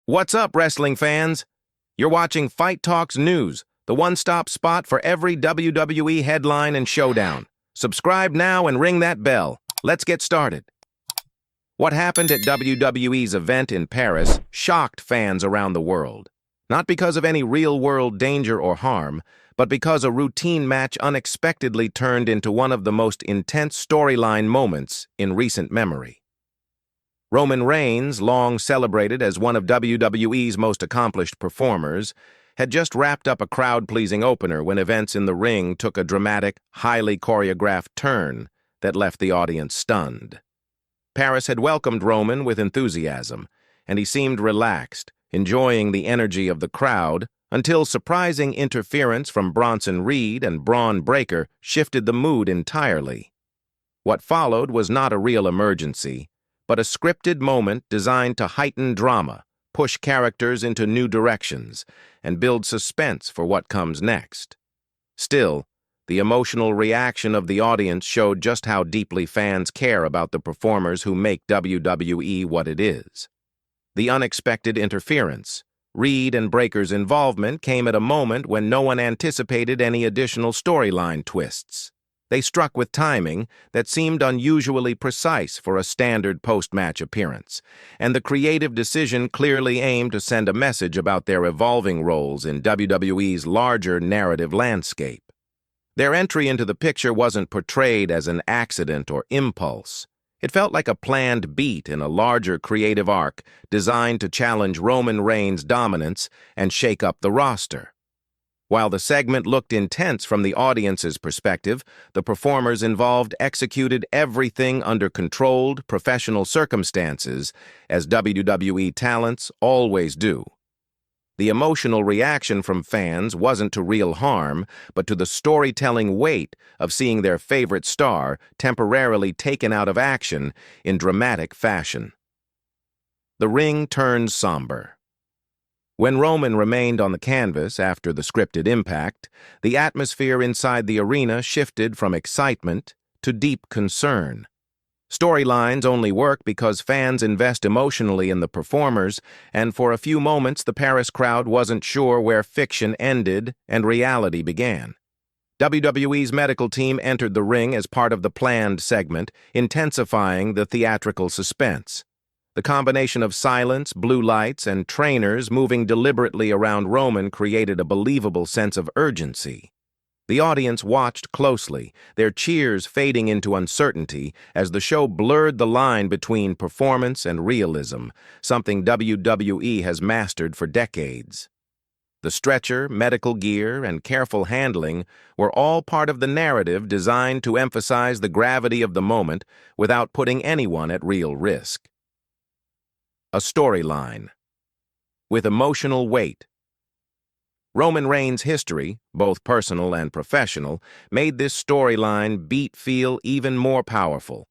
What's up, wrestling fans? You're watching Fight Talks News, the one-stop spot for every WWE headline and showdown. Subscribe now and ring that bell. Let's get started. What happened at WWE's event in Paris shocked fans around the world. Not because of any real-world danger or harm, but because a routine match unexpectedly turned into one of the most intense storyline moments in recent memory. Roman Reigns, long celebrated as one of WWE's most accomplished performers, had just wrapped up a crowd-pleasing opener when events in the ring took a dramatic, highly choreographed turn that left the audience stunned. Paris had welcomed Roman with enthusiasm, and he seemed relaxed, enjoying the energy of the crowd, until surprising interference from Bronson Reed and Braun Breaker shifted the mood entirely. What followed was not a real emergency, but a scripted moment designed to heighten drama, push characters into new directions, and build suspense for what comes next. Still, the emotional reaction of the audience showed just how deeply fans care about the performers who make WWE what it is. The unexpected interference, Reed and Breaker's involvement, came at a moment when no one anticipated any additional storyline twists. They struck with timing that seemed unusually precise for a standard post-match appearance, and the creative decision clearly aimed to send a message about their evolving roles in WWE's larger narrative landscape. Their entry into the picture wasn't portrayed as an accident or impulse. It felt like a planned beat in a larger creative arc designed to challenge Roman Reigns' dominance and shake up the roster. While the segment looked intense from the audience's perspective, the performers involved executed everything under controlled, professional circumstances, as WWE talents always do. The emotional reaction from fans wasn't to real harm, but to the storytelling weight of seeing their favorite star temporarily taken out of action in dramatic fashion. The ring turned somber. When Roman remained on the canvas after the scripted impact, the atmosphere inside the arena shifted from excitement to deep concern. Storylines only work because fans invest emotionally in the performers, and for a few moments the Paris crowd wasn't sure where fiction ended and reality began. WWE's medical team entered the ring as part of the planned segment, intensifying the theatrical suspense. The combination of silence, blue lights, and trainers moving deliberately around Roman created a believable sense of urgency. The audience watched closely, their cheers fading into uncertainty as the show blurred the line between performance and realism, something WWE has mastered for decades. The stretcher, medical gear, and careful handling were all part of the narrative designed to emphasize the gravity of the moment without putting anyone at real risk. A storyline with emotional weight. Roman Reigns' history, both personal and professional, made this storyline beat feel even more powerful.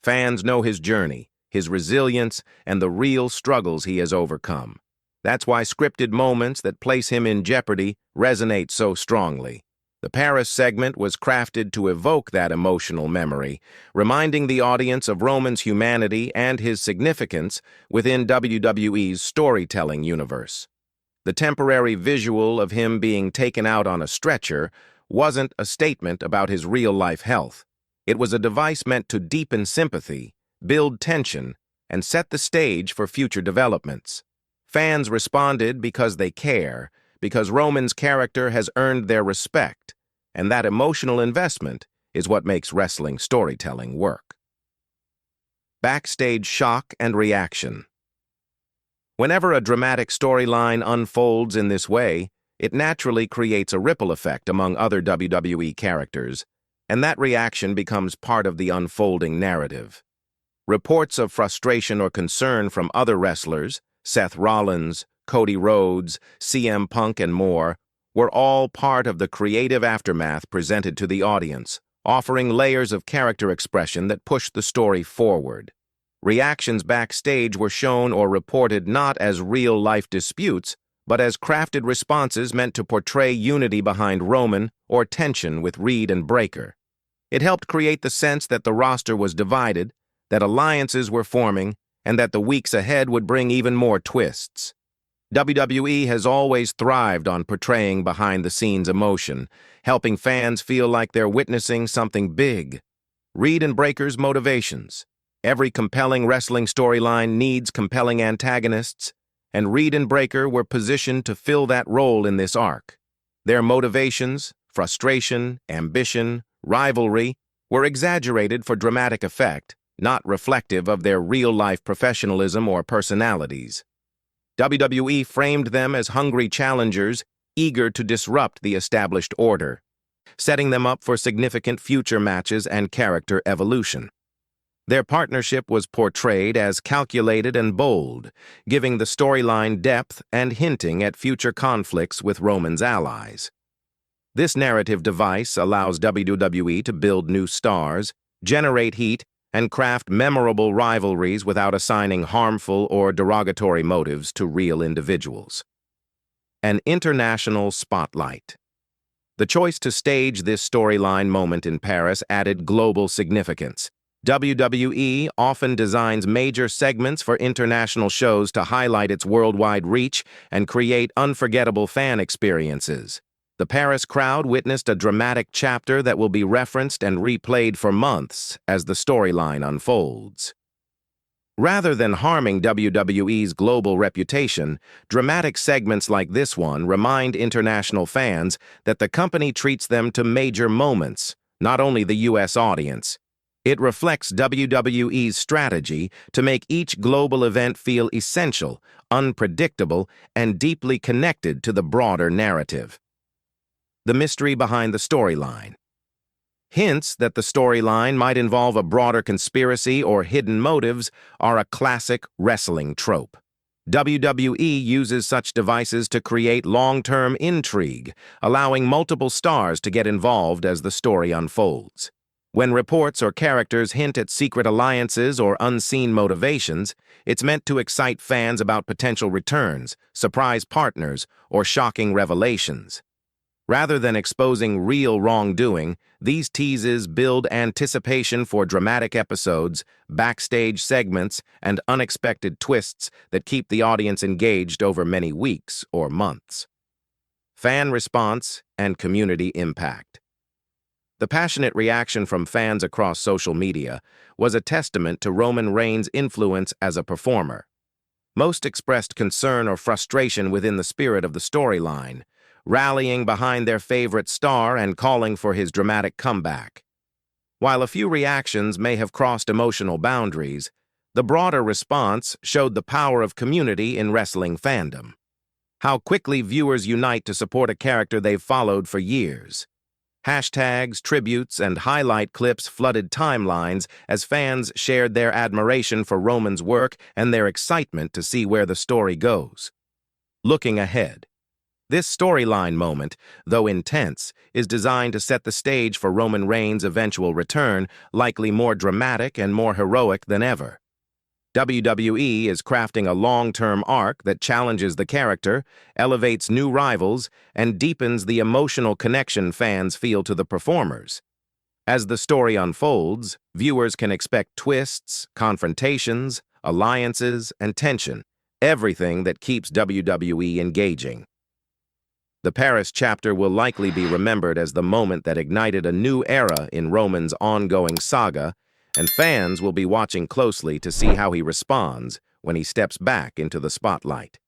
Fans know his journey, his resilience, and the real struggles he has overcome. That's why scripted moments that place him in jeopardy resonate so strongly. The Paris segment was crafted to evoke that emotional memory, reminding the audience of Roman's humanity and his significance within WWE's storytelling universe. The temporary visual of him being taken out on a stretcher wasn't a statement about his real-life health. It was a device meant to deepen sympathy, build tension, and set the stage for future developments. Fans responded because they care, because Roman's character has earned their respect, and that emotional investment is what makes wrestling storytelling work. Backstage shock and reaction. Whenever a dramatic storyline unfolds in this way, it naturally creates a ripple effect among other WWE characters, and that reaction becomes part of the unfolding narrative. Reports of frustration or concern from other wrestlers, Seth Rollins, Cody Rhodes, CM Punk, and more, were all part of the creative aftermath presented to the audience, offering layers of character expression that pushed the story forward. Reactions backstage were shown or reported not as real-life disputes, but as crafted responses meant to portray unity behind Roman or tension with Reed and Breaker. It helped create the sense that the roster was divided, that alliances were forming, and that the weeks ahead would bring even more twists. WWE has always thrived on portraying behind-the-scenes emotion, helping fans feel like they're witnessing something big. Reed and Breaker's motivations. Every compelling wrestling storyline needs compelling antagonists, and Reed and Breaker were positioned to fill that role in this arc. Their motivations, frustration, ambition, rivalry, were exaggerated for dramatic effect, not reflective of their real-life professionalism or personalities. WWE framed them as hungry challengers, eager to disrupt the established order, setting them up for significant future matches and character evolution. Their partnership was portrayed as calculated and bold, giving the storyline depth and hinting at future conflicts with Roman's allies. This narrative device allows WWE to build new stars, generate heat, and craft memorable rivalries without assigning harmful or derogatory motives to real individuals. An international spotlight. The choice to stage this storyline moment in Paris added global significance. WWE often designs major segments for international shows to highlight its worldwide reach and create unforgettable fan experiences. The Paris crowd witnessed a dramatic chapter that will be referenced and replayed for months as the storyline unfolds. Rather than harming WWE's global reputation, dramatic segments like this one remind international fans that the company treats them to major moments, not only the U.S. audience. It reflects WWE's strategy to make each global event feel essential, unpredictable, and deeply connected to the broader narrative. The mystery behind the storyline. Hints that the storyline might involve a broader conspiracy or hidden motives are a classic wrestling trope. WWE uses such devices to create long-term intrigue, allowing multiple stars to get involved as the story unfolds. When reports or characters hint at secret alliances or unseen motivations, it's meant to excite fans about potential returns, surprise partners, or shocking revelations. Rather than exposing real wrongdoing, these teases build anticipation for dramatic episodes, backstage segments, and unexpected twists that keep the audience engaged over many weeks or months. Fan response and community impact. The passionate reaction from fans across social media was a testament to Roman Reigns' influence as a performer. Most expressed concern or frustration within the spirit of the storyline, rallying behind their favorite star and calling for his dramatic comeback. While a few reactions may have crossed emotional boundaries, the broader response showed the power of community in wrestling fandom. How quickly viewers unite to support a character they've followed for years. Hashtags, tributes, and highlight clips flooded timelines as fans shared their admiration for Roman's work and their excitement to see where the story goes. Looking ahead. This storyline moment, though intense, is designed to set the stage for Roman Reigns' eventual return, likely more dramatic and more heroic than ever. WWE is crafting a long-term arc that challenges the character, elevates new rivals, and deepens the emotional connection fans feel to the performers. As the story unfolds, viewers can expect twists, confrontations, alliances, and tension, everything that keeps WWE engaging. The Paris chapter will likely be remembered as the moment that ignited a new era in Roman's ongoing saga, and fans will be watching closely to see how he responds when he steps back into the spotlight.